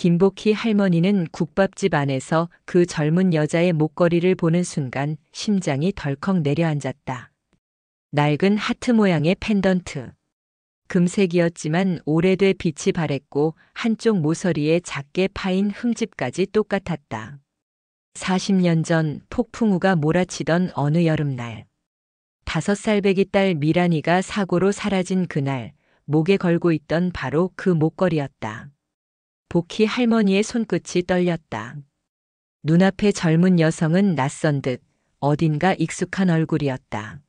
김복희 할머니는 국밥집 안에서 그 젊은 여자의 목걸이를 보는 순간 심장이 덜컥 내려앉았다. 낡은 하트 모양의 펜던트. 금색이었지만 오래돼 빛이 바랬고 한쪽 모서리에 작게 파인 흠집까지 똑같았다. 40년 전 폭풍우가 몰아치던 어느 여름날. 5살배기 딸 미란이가 사고로 사라진 그날 목에 걸고 있던 바로 그 목걸이였다. 복희 할머니의 손끝이 떨렸다. 눈앞의 젊은 여성은 낯선 듯 어딘가 익숙한 얼굴이었다.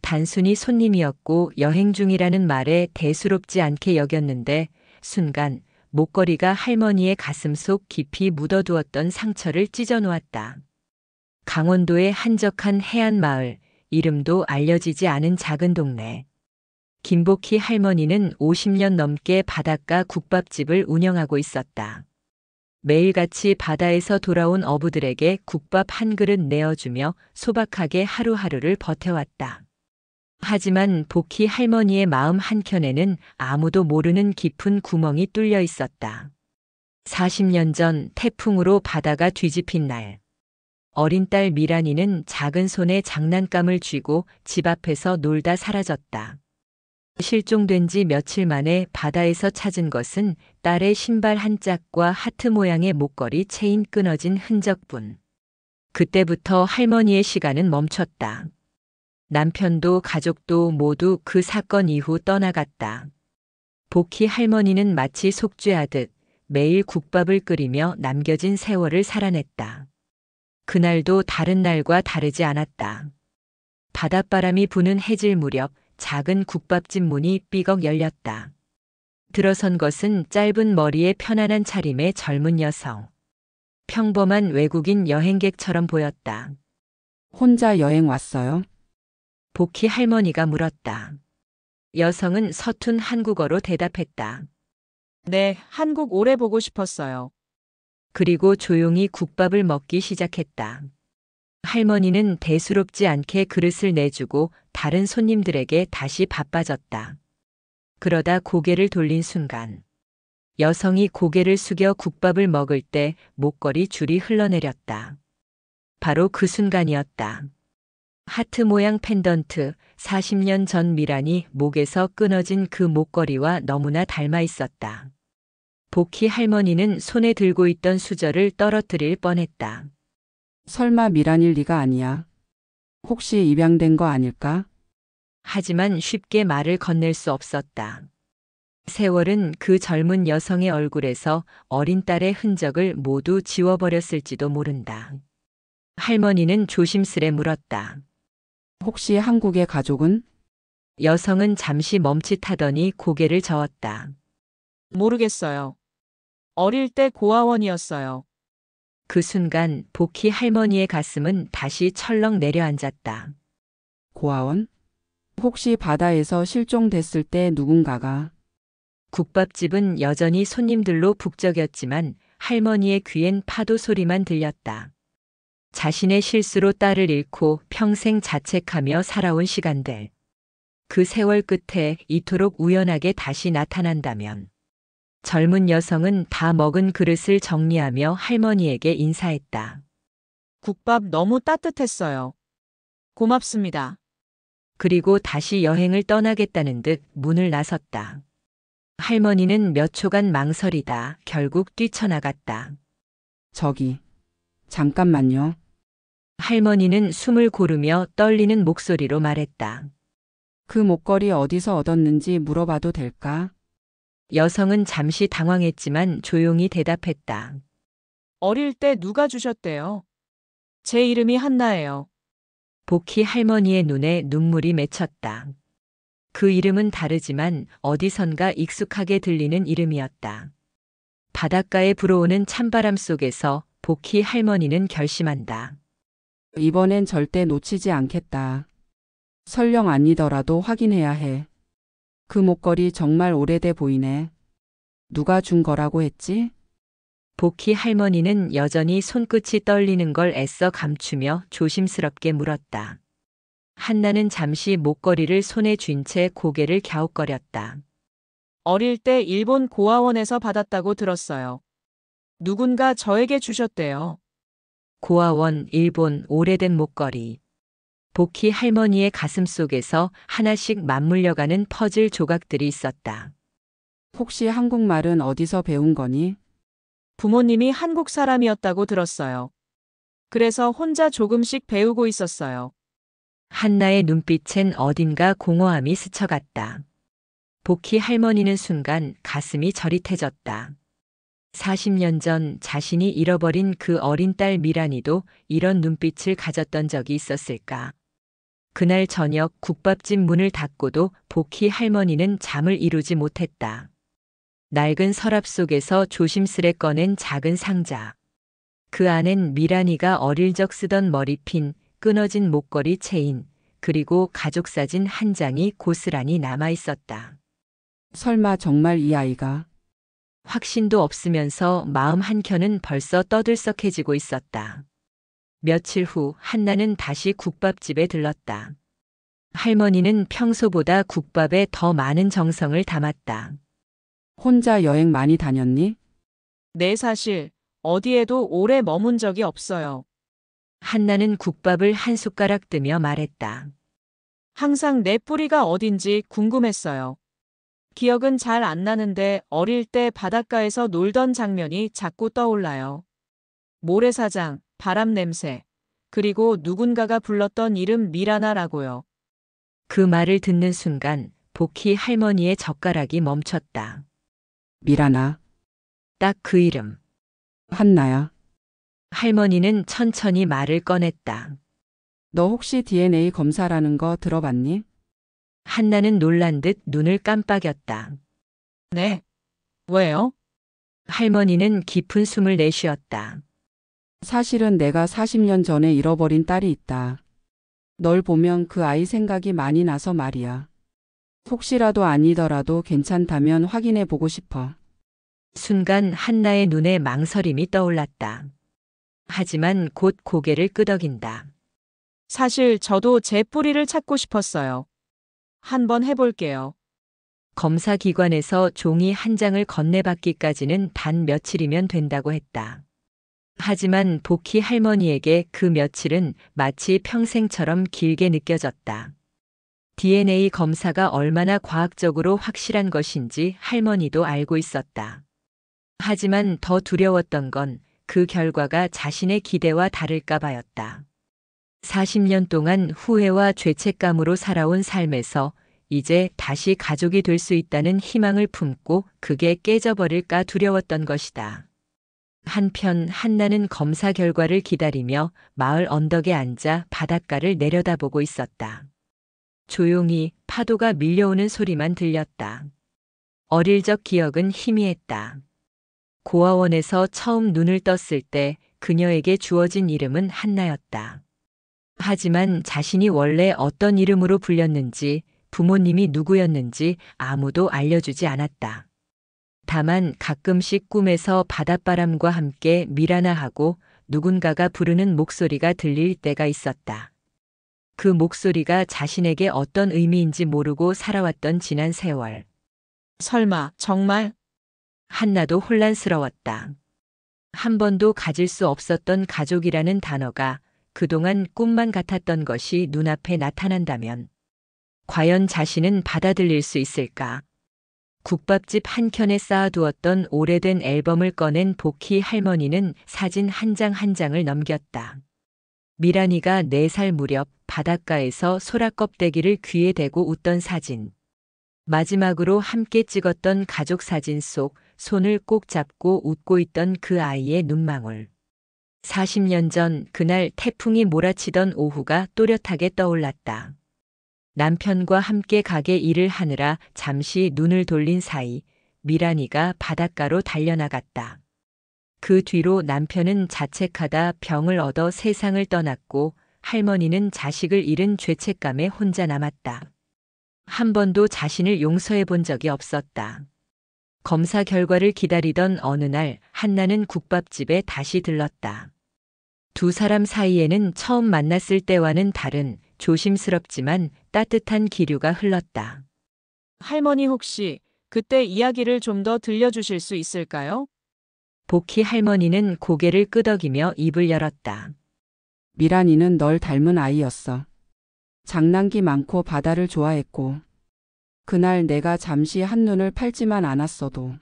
단순히 손님이었고 여행 중이라는 말에 대수롭지 않게 여겼는데 순간 목걸이가 할머니의 가슴 속 깊이 묻어두었던 상처를 찢어놓았다. 강원도의 한적한 해안 마을, 이름도 알려지지 않은 작은 동네. 김복희 할머니는 50년 넘게 바닷가 국밥집을 운영하고 있었다. 매일같이 바다에서 돌아온 어부들에게 국밥 한 그릇 내어주며 소박하게 하루하루를 버텨왔다. 하지만 복희 할머니의 마음 한켠에는 아무도 모르는 깊은 구멍이 뚫려 있었다. 40년 전 태풍으로 바다가 뒤집힌 날. 어린 딸 미란이는 작은 손에 장난감을 쥐고 집 앞에서 놀다 사라졌다. 실종된 지 며칠 만에 바다에서 찾은 것은 딸의 신발 한 짝과 하트 모양의 목걸이 체인 끊어진 흔적뿐. 그때부터 할머니의 시간은 멈췄다. 남편도 가족도 모두 그 사건 이후 떠나갔다. 복희 할머니는 마치 속죄하듯 매일 국밥을 끓이며 남겨진 세월을 살아냈다. 그날도 다른 날과 다르지 않았다. 바닷바람이 부는 해질 무렵 작은 국밥집 문이 삐걱 열렸다. 들어선 것은 짧은 머리에 편안한 차림의 젊은 여성. 평범한 외국인 여행객처럼 보였다. 혼자 여행 왔어요? 복희 할머니가 물었다. 여성은 서툰 한국어로 대답했다. 네, 한국 오래 보고 싶었어요. 그리고 조용히 국밥을 먹기 시작했다. 할머니는 대수롭지 않게 그릇을 내주고 다른 손님들에게 다시 바빠졌다. 그러다 고개를 돌린 순간 여성이 고개를 숙여 국밥을 먹을 때 목걸이 줄이 흘러내렸다. 바로 그 순간이었다. 하트 모양 펜던트, 40년 전 미란이 목에서 끊어진 그 목걸이와 너무나 닮아 있었다. 복희 할머니는 손에 들고 있던 수저를 떨어뜨릴 뻔했다. 설마 미란일 리가 아니야. 혹시 입양된 거 아닐까? 하지만 쉽게 말을 건넬 수 없었다. 세월은 그 젊은 여성의 얼굴에서 어린 딸의 흔적을 모두 지워버렸을지도 모른다. 할머니는 조심스레 물었다. 혹시 한국의 가족은? 여성은 잠시 멈칫하더니 고개를 저었다. 모르겠어요. 어릴 때 고아원이었어요. 그 순간 복희 할머니의 가슴은 다시 철렁 내려앉았다. 고아원? 혹시 바다에서 실종됐을 때 누군가가? 국밥집은 여전히 손님들로 북적였지만 할머니의 귀엔 파도 소리만 들렸다. 자신의 실수로 딸을 잃고 평생 자책하며 살아온 시간들. 그 세월 끝에 이토록 우연하게 다시 나타난다면. 젊은 여성은 다 먹은 그릇을 정리하며 할머니에게 인사했다. 국밥 너무 따뜻했어요. 고맙습니다. 그리고 다시 여행을 떠나겠다는 듯 문을 나섰다. 할머니는 몇 초간 망설이다 결국 뛰쳐나갔다. 저기, 잠깐만요. 할머니는 숨을 고르며 떨리는 목소리로 말했다. 그 목걸이 어디서 얻었는지 물어봐도 될까? 여성은 잠시 당황했지만 조용히 대답했다. 어릴 때 누가 주셨대요? 제 이름이 한나예요. 복희 할머니의 눈에 눈물이 맺혔다. 그 이름은 다르지만 어디선가 익숙하게 들리는 이름이었다. 바닷가에 불어오는 찬바람 속에서 복희 할머니는 결심한다. 이번엔 절대 놓치지 않겠다. 설령 아니더라도 확인해야 해. 그 목걸이 정말 오래돼 보이네. 누가 준 거라고 했지? 복희 할머니는 여전히 손끝이 떨리는 걸 애써 감추며 조심스럽게 물었다. 한나는 잠시 목걸이를 손에 쥔 채 고개를 갸웃거렸다. 어릴 때 일본 고아원에서 받았다고 들었어요. 누군가 저에게 주셨대요. 고아원 일본 오래된 목걸이. 복희 할머니의 가슴 속에서 하나씩 맞물려가는 퍼즐 조각들이 있었다. 혹시 한국말은 어디서 배운 거니? 부모님이 한국 사람이었다고 들었어요. 그래서 혼자 조금씩 배우고 있었어요. 한나의 눈빛엔 어딘가 공허함이 스쳐갔다. 복희 할머니는 순간 가슴이 저릿해졌다. 40년 전 자신이 잃어버린 그 어린 딸 미란이도 이런 눈빛을 가졌던 적이 있었을까? 그날 저녁 국밥집 문을 닫고도 복희 할머니는 잠을 이루지 못했다. 낡은 서랍 속에서 조심스레 꺼낸 작은 상자. 그 안엔 미란이가 어릴 적 쓰던 머리핀, 끊어진 목걸이 체인, 그리고 가족 사진 한 장이 고스란히 남아 있었다. 설마 정말 이 아이가? 확신도 없으면서 마음 한켠은 벌써 떠들썩해지고 있었다. 며칠 후 한나는 다시 국밥집에 들렀다. 할머니는 평소보다 국밥에 더 많은 정성을 담았다. 혼자 여행 많이 다녔니? 네, 사실 어디에도 오래 머문 적이 없어요. 한나는 국밥을 한 숟가락 뜨며 말했다. 항상 내 뿌리가 어딘지 궁금했어요. 기억은 잘 안 나는데 어릴 때 바닷가에서 놀던 장면이 자꾸 떠올라요. 모래사장, 바람 냄새, 그리고 누군가가 불렀던 이름 미라나라고요. 그 말을 듣는 순간 복희 할머니의 젓가락이 멈췄다. 미라나, 딱 그 이름. 한나야. 할머니는 천천히 말을 꺼냈다. 너 혹시 DNA 검사라는 거 들어봤니? 한나는 놀란 듯 눈을 깜빡였다. 네. 왜요? 할머니는 깊은 숨을 내쉬었다. 사실은 내가 40년 전에 잃어버린 딸이 있다. 널 보면 그 아이 생각이 많이 나서 말이야. 혹시라도 아니더라도 괜찮다면 확인해 보고 싶어. 순간 한나의 눈에 망설임이 떠올랐다. 하지만 곧 고개를 끄덕인다. 사실 저도 제 뿌리를 찾고 싶었어요. 한번 해볼게요. 검사기관에서 종이 한 장을 건네받기까지는 단 며칠이면 된다고 했다. 하지만 복희 할머니에게 그 며칠은 마치 평생처럼 길게 느껴졌다. DNA 검사가 얼마나 과학적으로 확실한 것인지 할머니도 알고 있었다. 하지만 더 두려웠던 건 그 결과가 자신의 기대와 다를까 봐였다. 40년 동안 후회와 죄책감으로 살아온 삶에서 이제 다시 가족이 될 수 있다는 희망을 품고 그게 깨져버릴까 두려웠던 것이다. 한편 한나는 검사 결과를 기다리며 마을 언덕에 앉아 바닷가를 내려다보고 있었다. 조용히 파도가 밀려오는 소리만 들렸다. 어릴 적 기억은 희미했다. 고아원에서 처음 눈을 떴을 때 그녀에게 주어진 이름은 한나였다. 하지만 자신이 원래 어떤 이름으로 불렸는지, 부모님이 누구였는지 아무도 알려주지 않았다. 다만 가끔씩 꿈에서 바닷바람과 함께 미라나하고 누군가가 부르는 목소리가 들릴 때가 있었다. 그 목소리가 자신에게 어떤 의미인지 모르고 살아왔던 지난 세월. 설마, 정말? 한나도 혼란스러웠다. 한 번도 가질 수 없었던 가족이라는 단어가 그동안 꿈만 같았던 것이 눈앞에 나타난다면 과연 자신은 받아들일 수 있을까? 국밥집 한켠에 쌓아두었던 오래된 앨범을 꺼낸 복희 할머니는 사진 한 장 한 장을 넘겼다. 미란이가 4살 무렵 바닷가에서 소라 껍데기를 귀에 대고 웃던 사진. 마지막으로 함께 찍었던 가족 사진 속 손을 꼭 잡고 웃고 있던 그 아이의 눈망울. 40년 전 그날 태풍이 몰아치던 오후가 또렷하게 떠올랐다. 남편과 함께 가게 일을 하느라 잠시 눈을 돌린 사이 미란이가 바닷가로 달려나갔다. 그 뒤로 남편은 자책하다 병을 얻어 세상을 떠났고 할머니는 자식을 잃은 죄책감에 혼자 남았다. 한 번도 자신을 용서해 본 적이 없었다. 검사 결과를 기다리던 어느 날 한나는 국밥집에 다시 들렀다. 두 사람 사이에는 처음 만났을 때와는 다른 조심스럽지만 따뜻한 기류가 흘렀다. 할머니 혹시 그때 이야기를 좀 더 들려주실 수 있을까요? 복희 할머니는 고개를 끄덕이며 입을 열었다. 미란이는 널 닮은 아이였어. 장난기 많고 바다를 좋아했고. 그날 내가 잠시 한눈을 팔지만 않았어도.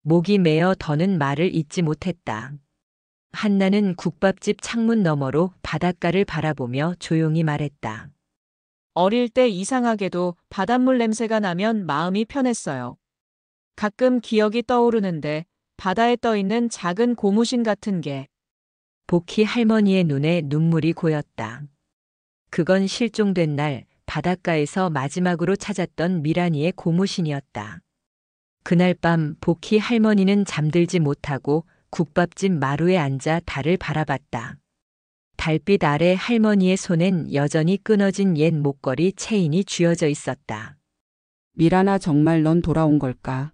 목이 메어 더는 말을 잇지 못했다. 한나는 국밥집 창문 너머로 바닷가를 바라보며 조용히 말했다. 어릴 때 이상하게도 바닷물 냄새가 나면 마음이 편했어요. 가끔 기억이 떠오르는데 바다에 떠있는 작은 고무신 같은 게 복희 할머니의 눈에 눈물이 고였다. 그건 실종된 날 바닷가에서 마지막으로 찾았던 미란이의 고무신이었다. 그날 밤 복희 할머니는 잠들지 못하고 국밥집 마루에 앉아 달을 바라봤다. 달빛 아래 할머니의 손엔 여전히 끊어진 옛 목걸이 체인이 쥐어져 있었다. 미란아, 정말 넌 돌아온 걸까?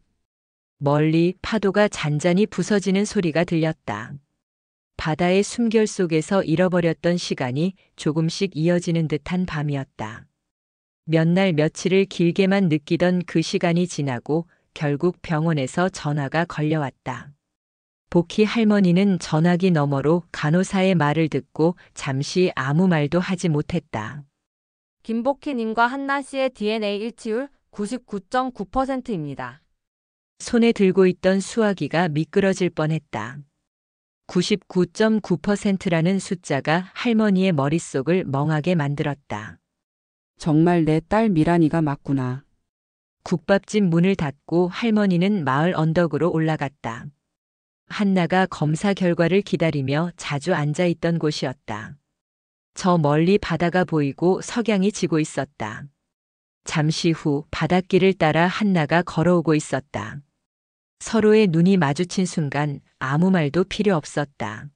멀리 파도가 잔잔히 부서지는 소리가 들렸다. 바다의 숨결 속에서 잃어버렸던 시간이 조금씩 이어지는 듯한 밤이었다. 몇 날 며칠을 길게만 느끼던 그 시간이 지나고 결국 병원에서 전화가 걸려왔다. 복희 할머니는 전화기 너머로 간호사의 말을 듣고 잠시 아무 말도 하지 못했다. 김복희님과 한나 씨의 DNA 일치율 99.9%입니다. 손에 들고 있던 수화기가 미끄러질 뻔했다. 99.9%라는 숫자가 할머니의 머릿속을 멍하게 만들었다. 정말 내 딸 미란이가 맞구나. 국밥집 문을 닫고 할머니는 마을 언덕으로 올라갔다. 한나가 검사 결과를 기다리며 자주 앉아 있던 곳이었다. 저 멀리 바다가 보이고 석양이 지고 있었다. 잠시 후 바닷길을 따라 한나가 걸어오고 있었다. 서로의 눈이 마주친 순간 아무 말도 필요 없었다.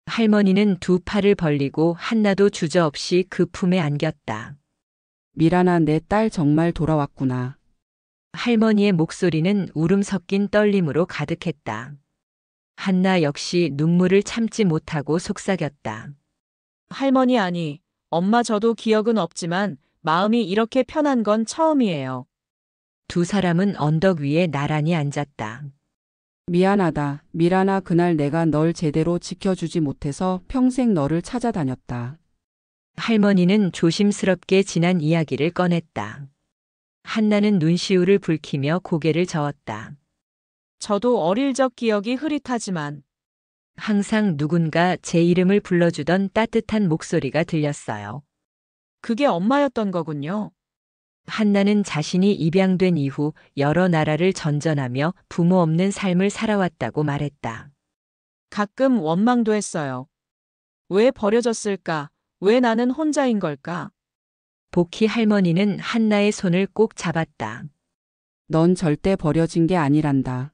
할머니는 두 팔을 벌리고 한나도 주저없이 그 품에 안겼다. 미란아, 내 딸 정말 돌아왔구나. 할머니의 목소리는 울음 섞인 떨림으로 가득했다. 한나 역시 눈물을 참지 못하고 속삭였다. 할머니 아니, 엄마 저도 기억은 없지만 마음이 이렇게 편한 건 처음이에요. 두 사람은 언덕 위에 나란히 앉았다. 미안하다. 미란아, 그날 내가 널 제대로 지켜주지 못해서 평생 너를 찾아다녔다. 할머니는 조심스럽게 지난 이야기를 꺼냈다. 한나는 눈시울을 붉히며 고개를 저었다. 저도 어릴 적 기억이 흐릿하지만 항상 누군가 제 이름을 불러주던 따뜻한 목소리가 들렸어요. 그게 엄마였던 거군요. 한나는 자신이 입양된 이후 여러 나라를 전전하며 부모 없는 삶을 살아왔다고 말했다. 가끔 원망도 했어요. 왜 버려졌을까? 왜 나는 혼자인 걸까? 복희 할머니는 한나의 손을 꼭 잡았다. 넌 절대 버려진 게 아니란다.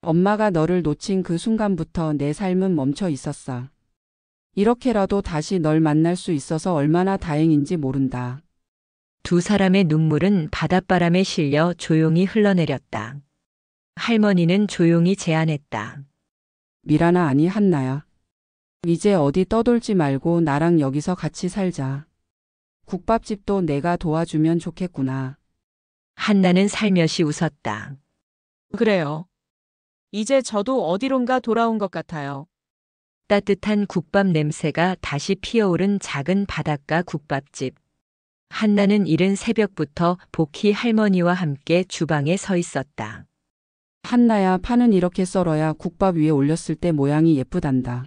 엄마가 너를 놓친 그 순간부터 내 삶은 멈춰 있었어. 이렇게라도 다시 널 만날 수 있어서 얼마나 다행인지 모른다. 두 사람의 눈물은 바닷바람에 실려 조용히 흘러내렸다. 할머니는 조용히 제안했다. 미란아, 아니 한나야. 이제 어디 떠돌지 말고 나랑 여기서 같이 살자. 국밥집도 내가 도와주면 좋겠구나. 한나는 살며시 웃었다. 그래요. 이제 저도 어디론가 돌아온 것 같아요. 따뜻한 국밥 냄새가 다시 피어오른 작은 바닷가 국밥집. 한나는 이른 새벽부터 복희 할머니와 함께 주방에 서 있었다. 한나야, 파는 이렇게 썰어야 국밥 위에 올렸을 때 모양이 예쁘단다.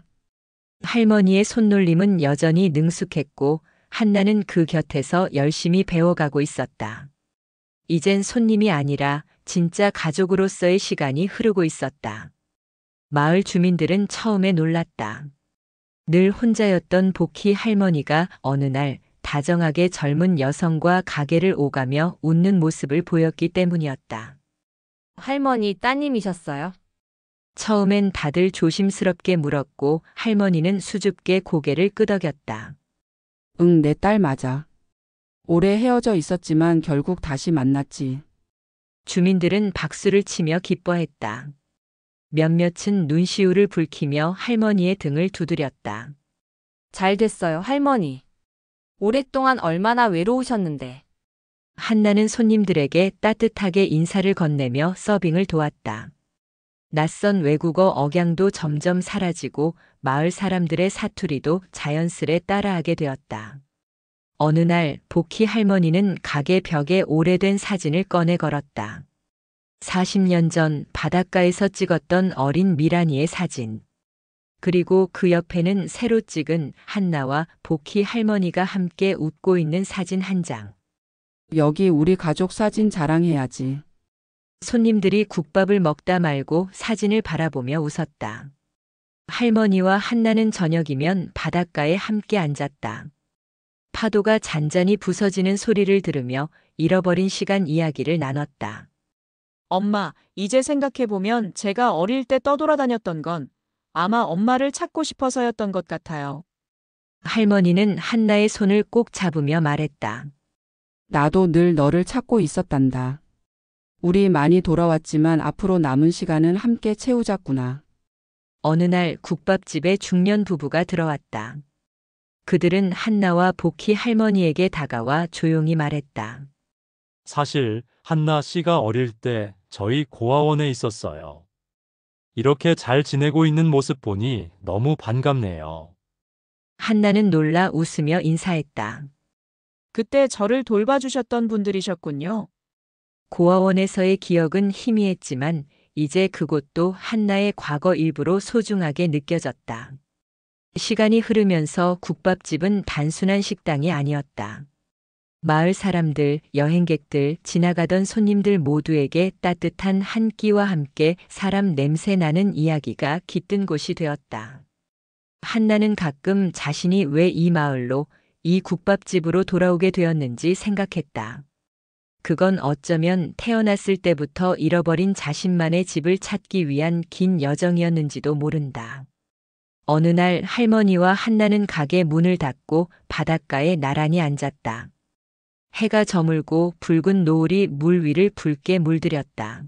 할머니의 손놀림은 여전히 능숙했고 한나는 그 곁에서 열심히 배워가고 있었다. 이젠 손님이 아니라 진짜 가족으로서의 시간이 흐르고 있었다. 마을 주민들은 처음에 놀랐다. 늘 혼자였던 복희 할머니가 어느 날 다정하게 젊은 여성과 가게를 오가며 웃는 모습을 보였기 때문이었다. 할머니 따님이셨어요? 처음엔 다들 조심스럽게 물었고 할머니는 수줍게 고개를 끄덕였다. 응, 내 딸 맞아. 오래 헤어져 있었지만 결국 다시 만났지. 주민들은 박수를 치며 기뻐했다. 몇몇은 눈시울을 붉히며 할머니의 등을 두드렸다. 잘 됐어요, 할머니. 오랫동안 얼마나 외로우셨는데. 한나는 손님들에게 따뜻하게 인사를 건네며 서빙을 도왔다. 낯선 외국어 억양도 점점 사라지고 마을 사람들의 사투리도 자연스레 따라하게 되었다. 어느 날 복희 할머니는 가게 벽에 오래된 사진을 꺼내 걸었다. 40년 전 바닷가에서 찍었던 어린 미란이의 사진. 그리고 그 옆에는 새로 찍은 한나와 복희 할머니가 함께 웃고 있는 사진 한 장. 여기 우리 가족 사진 자랑해야지. 손님들이 국밥을 먹다 말고 사진을 바라보며 웃었다. 할머니와 한나는 저녁이면 바닷가에 함께 앉았다. 파도가 잔잔히 부서지는 소리를 들으며 잃어버린 시간 이야기를 나눴다. 엄마, 이제 생각해보면 제가 어릴 때 떠돌아다녔던 건 아마 엄마를 찾고 싶어서였던 것 같아요. 할머니는 한나의 손을 꼭 잡으며 말했다. 나도 늘 너를 찾고 있었단다. 우리 많이 돌아왔지만 앞으로 남은 시간은 함께 채우자꾸나. 어느 날 국밥집에 중년 부부가 들어왔다. 그들은 한나와 복희 할머니에게 다가와 조용히 말했다. 사실 한나 씨가 어릴 때 저희 고아원에 있었어요. 이렇게 잘 지내고 있는 모습 보니 너무 반갑네요. 한나는 놀라 웃으며 인사했다. 그때 저를 돌봐주셨던 분들이셨군요. 고아원에서의 기억은 희미했지만 이제 그곳도 한나의 과거 일부로 소중하게 느껴졌다. 시간이 흐르면서 국밥집은 단순한 식당이 아니었다. 마을 사람들, 여행객들, 지나가던 손님들 모두에게 따뜻한 한 끼와 함께 사람 냄새 나는 이야기가 깃든 곳이 되었다. 한나는 가끔 자신이 왜 이 마을로, 이 국밥집으로 돌아오게 되었는지 생각했다. 그건 어쩌면 태어났을 때부터 잃어버린 자신만의 집을 찾기 위한 긴 여정이었는지도 모른다. 어느 날 할머니와 한나는 가게 문을 닫고 바닷가에 나란히 앉았다. 해가 저물고 붉은 노을이 물 위를 붉게 물들였다.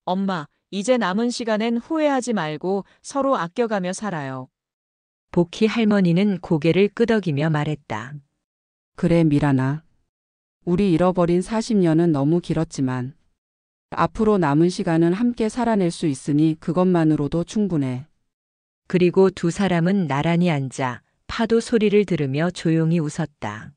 엄마, 이제 남은 시간엔 후회하지 말고 서로 아껴가며 살아요. 복희 할머니는 고개를 끄덕이며 말했다. 그래, 미란아. 우리 잃어버린 40년은 너무 길었지만 앞으로 남은 시간은 함께 살아낼 수 있으니 그것만으로도 충분해. 그리고 두 사람은 나란히 앉아 파도 소리를 들으며 조용히 웃었다.